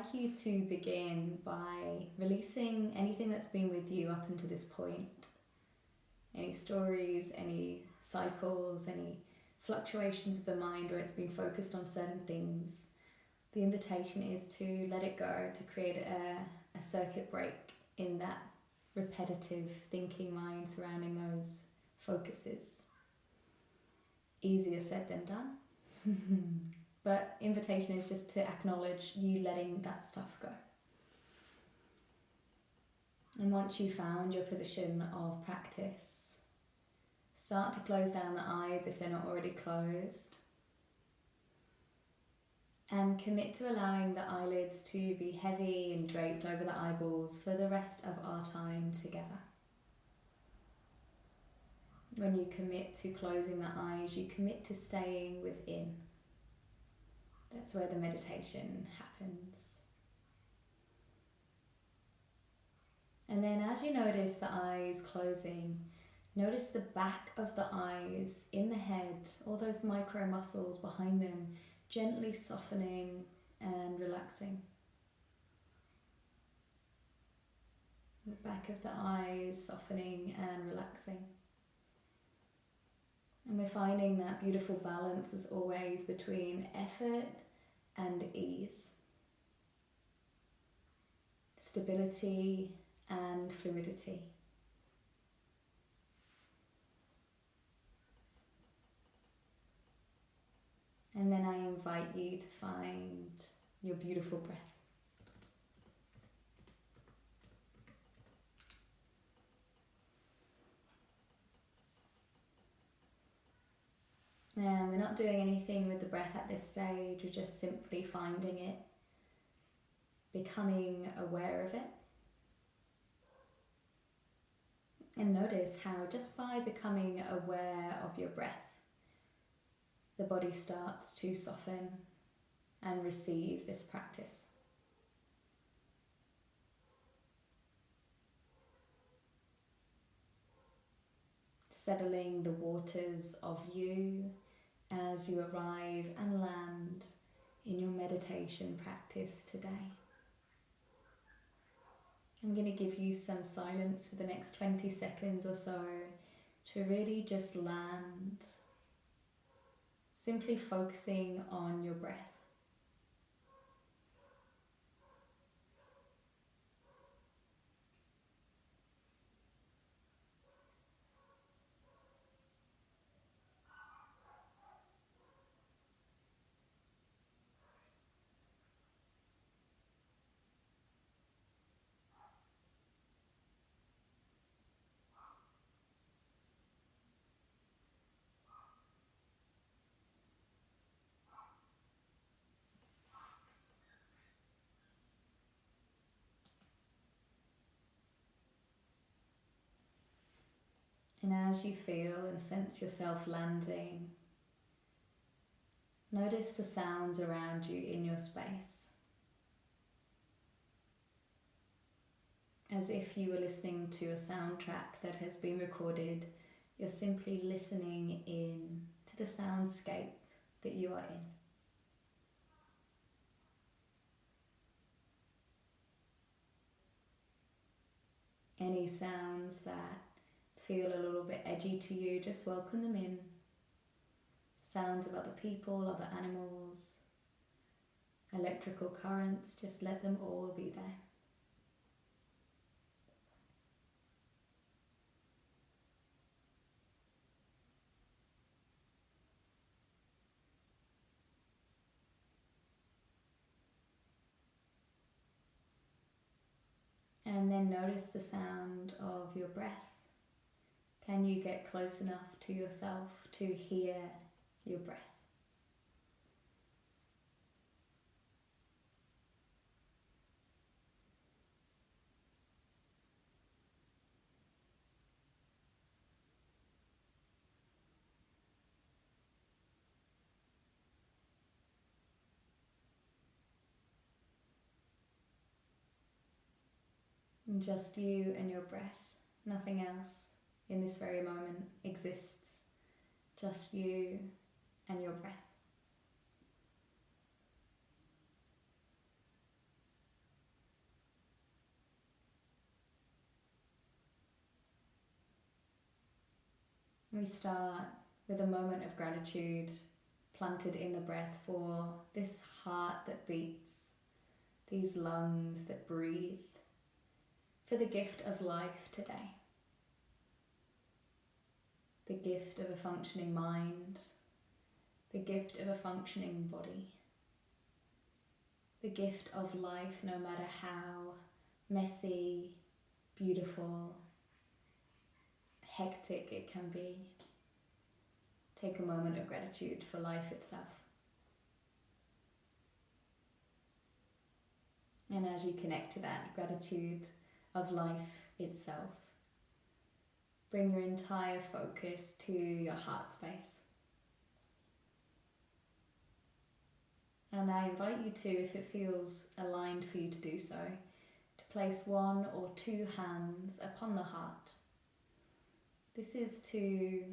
like you to begin by releasing anything that's been with you up until this point. Any stories, any cycles, any fluctuations of the mind where it's been focused on certain things. The invitation is to let it go, to create a circuit break in that repetitive thinking mind surrounding those focuses. Easier said than done. But invitation is just to acknowledge you letting that stuff go. And once you've found your position of practice, start to close down the eyes if they're not already closed. And commit to allowing the eyelids to be heavy and draped over the eyeballs for the rest of our time together. When you commit to closing the eyes, you commit to staying within. That's where the meditation happens. And then as you notice the eyes closing, notice the back of the eyes in the head, all those micro muscles behind them, gently softening and relaxing. The back of the eyes softening and relaxing. And we're finding that beautiful balance as always between effort and ease, stability and fluidity. And then I invite you to find your beautiful breath. And we're not doing anything with the breath at this stage, we're just simply finding it, becoming aware of it. And notice how just by becoming aware of your breath, the body starts to soften and receive this practice. Settling the waters of you as you arrive and land in your meditation practice today. I'm going to give you some silence for the next 20 seconds or so to really just land, simply focusing on your breath. And as you feel and sense yourself landing, notice the sounds around you in your space. As if you were listening to a soundtrack that has been recorded, you're simply listening in to the soundscape that you are in. Any sounds that feel a little bit edgy to you, just welcome them in. Sounds of other people, other animals, electrical currents, just let them all be there. And then notice the sound of your breath. Can you get close enough to yourself to hear your breath? And just you and your breath, nothing else in this very moment exists. Just you and your breath. We start with a moment of gratitude planted in the breath for this heart that beats, these lungs that breathe, for the gift of life today. The gift of a functioning mind, the gift of a functioning body, the gift of life no matter how messy, beautiful, hectic it can be. Take a moment of gratitude for life itself. And as you connect to that gratitude of life itself, bring your entire focus to your heart space. And I invite you to, if it feels aligned for you to do so, to place 1 or 2 hands upon the heart. This is to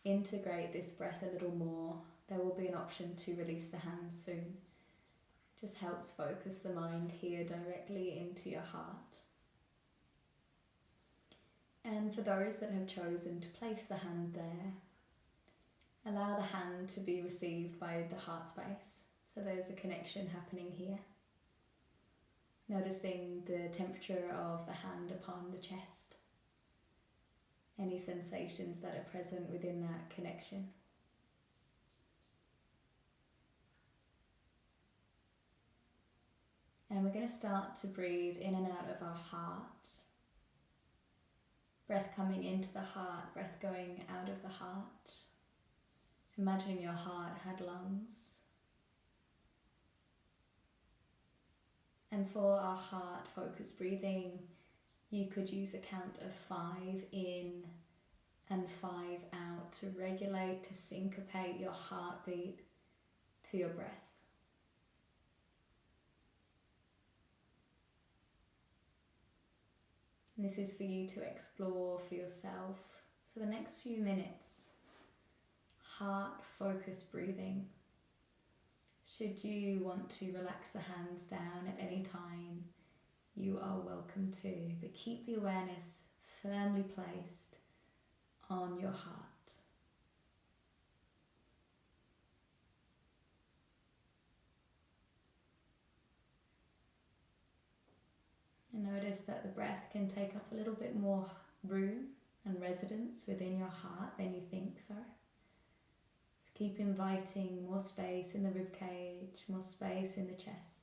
integrate this breath a little more. There will be an option to release the hands soon. Just helps focus the mind here directly into your heart. And for those that have chosen to place the hand there, allow the hand to be received by the heart space. So there's a connection happening here. Noticing the temperature of the hand upon the chest. Any sensations that are present within that connection. And we're going to start to breathe in and out of our heart. Breath coming into the heart, breath going out of the heart. Imagining your heart had lungs. And for our heart focused breathing, you could use a count of 5 in and 5 out to regulate, to syncopate your heartbeat to your breath. And this is for you to explore for yourself for the next few minutes. Heart focused breathing. Should you want to relax the hands down at any time, you are welcome to, but keep the awareness firmly placed on your heart. And notice that the breath can take up a little bit more room and residence within your heart than you think so. So keep inviting more space in the ribcage, more space in the chest.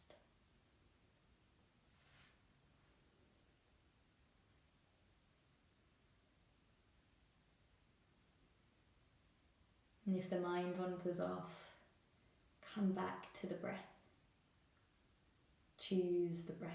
And if the mind wanders off, come back to the breath. Choose the breath.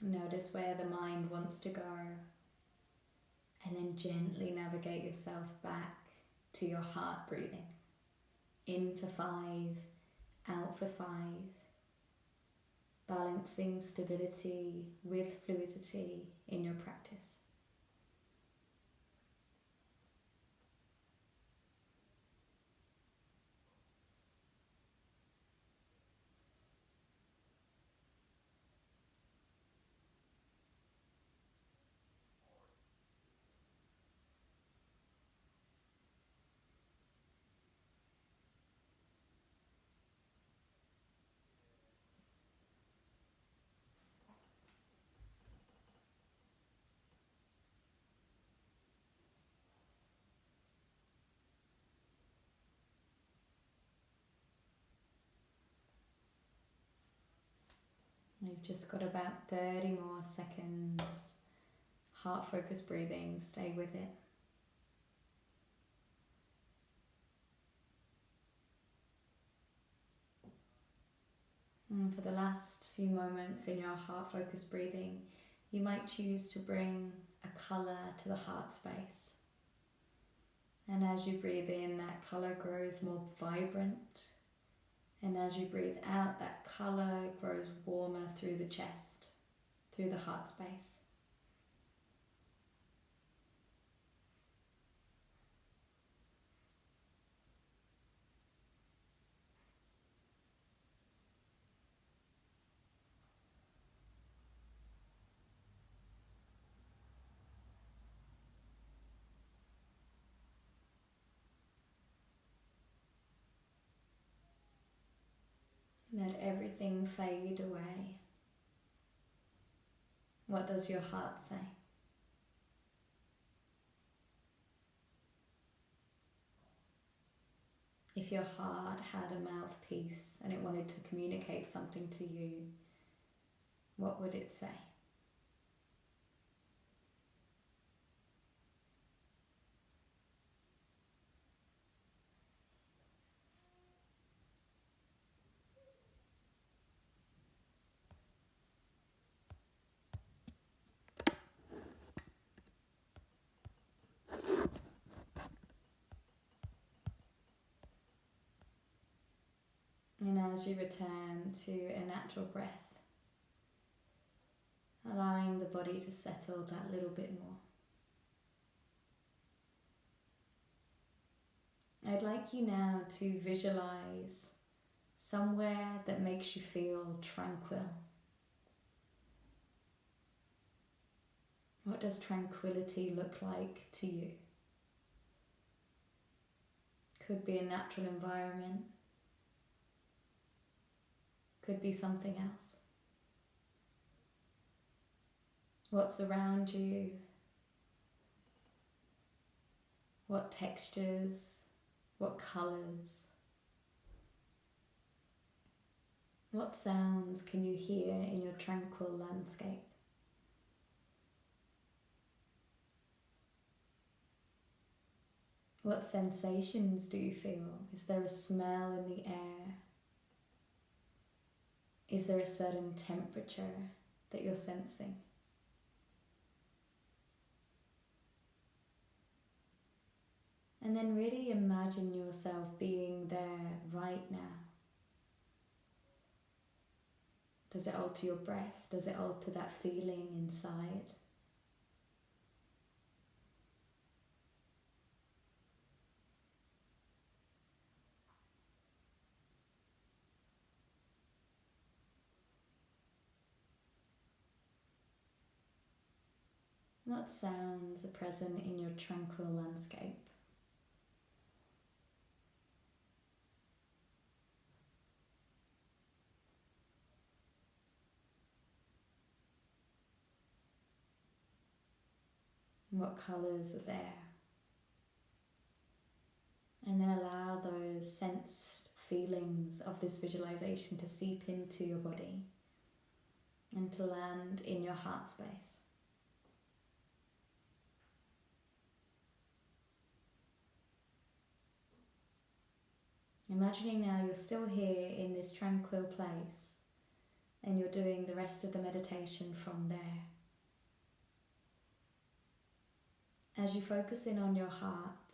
Notice where the mind wants to go, and then gently navigate yourself back to your heart breathing. In for 5, out for 5. Balancing stability with fluidity in your practice. We've just got about 30 more seconds. Heart focused breathing, stay with it. And for the last few moments in your heart focused breathing, you might choose to bring a colour to the heart space. And as you breathe in, that colour grows more vibrant. And as you breathe out, that colour grows warmer through the chest, through the heart space. Let everything fade away. What does your heart say? If your heart had a mouthpiece and it wanted to communicate something to you, what would it say? And as you return to a natural breath, allowing the body to settle that little bit more. I'd like you now to visualize somewhere that makes you feel tranquil. What does tranquility look like to you? Could be a natural environment, could be something else. What's around you? What textures? What colours? What sounds can you hear in your tranquil landscape? What sensations do you feel? Is there a smell in the air? Is there a certain temperature that you're sensing? And then really imagine yourself being there right now. Does it alter your breath? Does it alter that feeling inside? What sounds are present in your tranquil landscape? What colours are there? And then allow those sensed feelings of this visualization to seep into your body and to land in your heart space. Imagining now you're still here in this tranquil place and you're doing the rest of the meditation from there. As you focus in on your heart,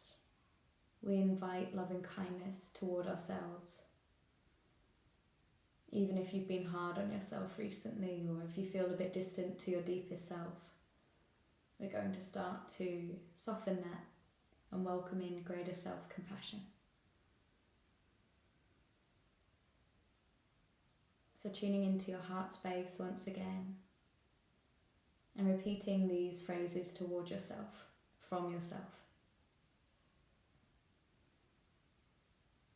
we invite love and kindness toward ourselves. Even if you've been hard on yourself recently, or if you feel a bit distant to your deepest self, we're going to start to soften that and welcome in greater self-compassion. So tuning into your heart space once again and repeating these phrases toward yourself, from yourself.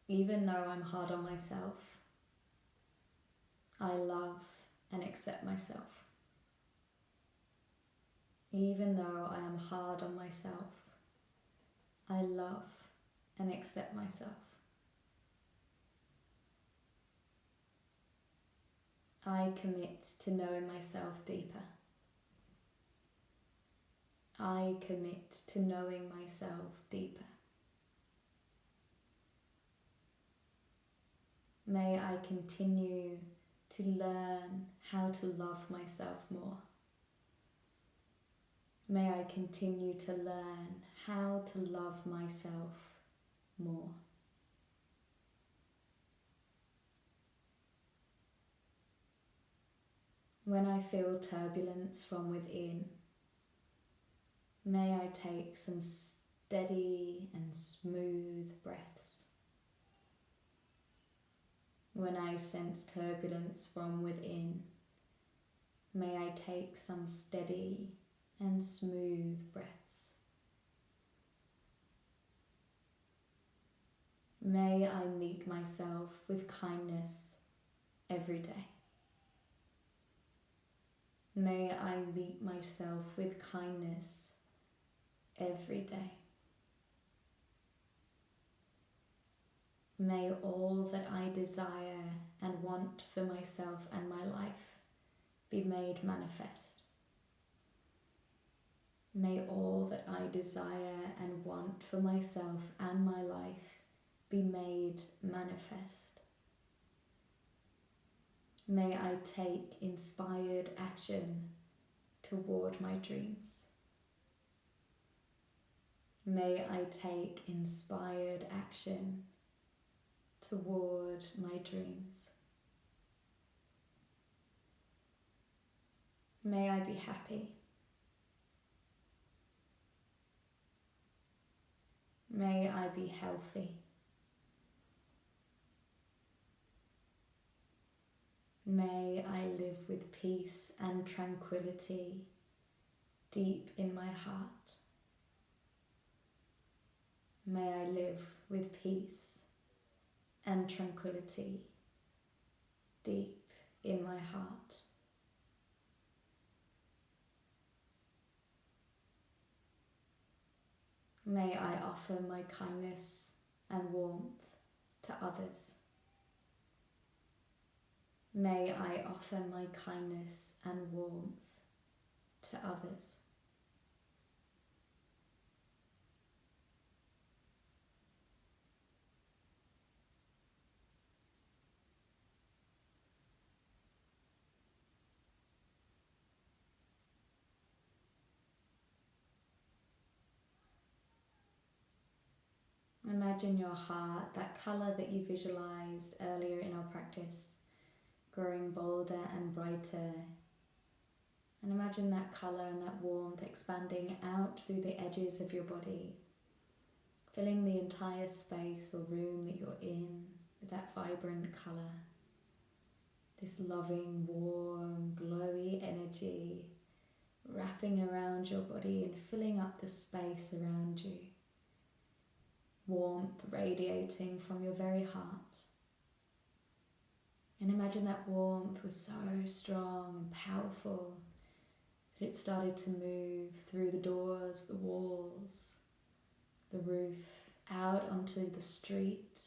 Even though I'm hard on myself, I love and accept myself. Even though I am hard on myself, I love and accept myself. I commit to knowing myself deeper. I commit to knowing myself deeper. May I continue to learn how to love myself more. May I continue to learn how to love myself more. When I feel turbulence from within, may I take some steady and smooth breaths. When I sense turbulence from within, may I take some steady and smooth breaths. May I meet myself with kindness every day. May I meet myself with kindness every day. May all that I desire and want for myself and my life be made manifest. May all that I desire and want for myself and my life be made manifest. May I take inspired action toward my dreams. May I take inspired action toward my dreams. May I be happy. May I be healthy. May I live with peace and tranquility deep in my heart. May I live with peace and tranquility deep in my heart. May I offer my kindness and warmth to others. May I offer my kindness and warmth to others. Imagine your heart, that colour that you visualised earlier in our practice, growing bolder and brighter. And imagine that colour and that warmth expanding out through the edges of your body, filling the entire space or room that you're in with that vibrant colour. This loving, warm, glowy energy wrapping around your body and filling up the space around you. Warmth radiating from your very heart. And imagine that warmth was so strong and powerful that it started to move through the doors, the walls, the roof, out onto the street,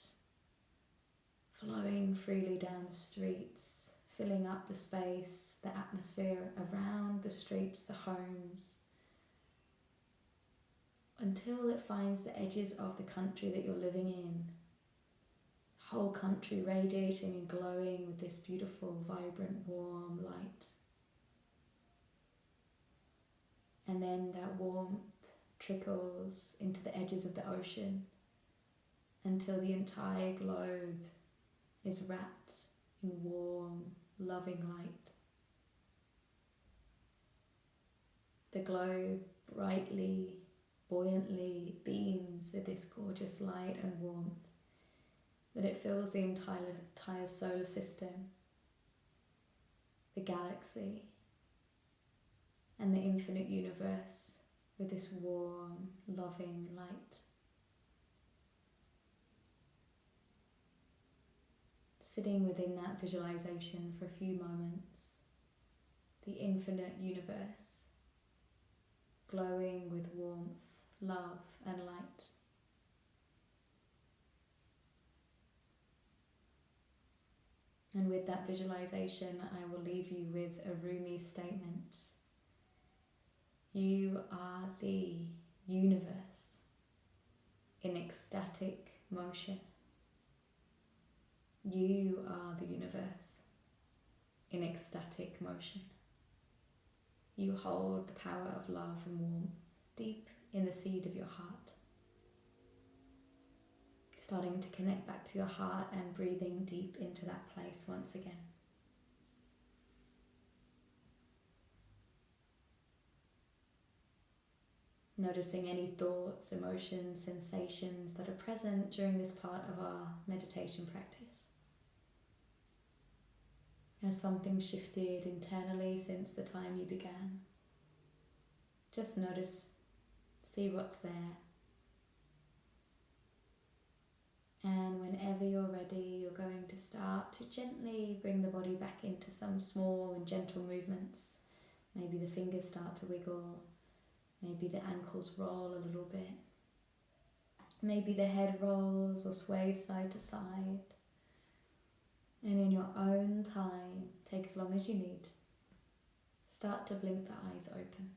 flowing freely down the streets, filling up the space, the atmosphere around the streets, the homes, until it finds the edges of the country that you're living in. Whole country radiating and glowing with this beautiful, vibrant, warm light. And then that warmth trickles into the edges of the ocean until the entire globe is wrapped in warm, loving light. The globe brightly, buoyantly beams with this gorgeous light and warmth, that it fills the entire solar system, the galaxy, and the infinite universe with this warm, loving light. Sitting within that visualization for a few moments, the infinite universe, glowing with warmth, love and light. And with that visualization, I will leave you with a Rumi statement. You are the universe in ecstatic motion. You are the universe in ecstatic motion. You hold the power of love and warmth deep in the seed of your heart. Starting to connect back to your heart and breathing deep into that place once again. Noticing any thoughts, emotions, sensations that are present during this part of our meditation practice. Has something shifted internally since the time you began? Just notice, see what's there. And whenever you're ready, you're going to start to gently bring the body back into some small and gentle movements. Maybe the fingers start to wiggle. Maybe the ankles roll a little bit. Maybe the head rolls or sways side to side. And in your own time, take as long as you need. Start to blink the eyes open.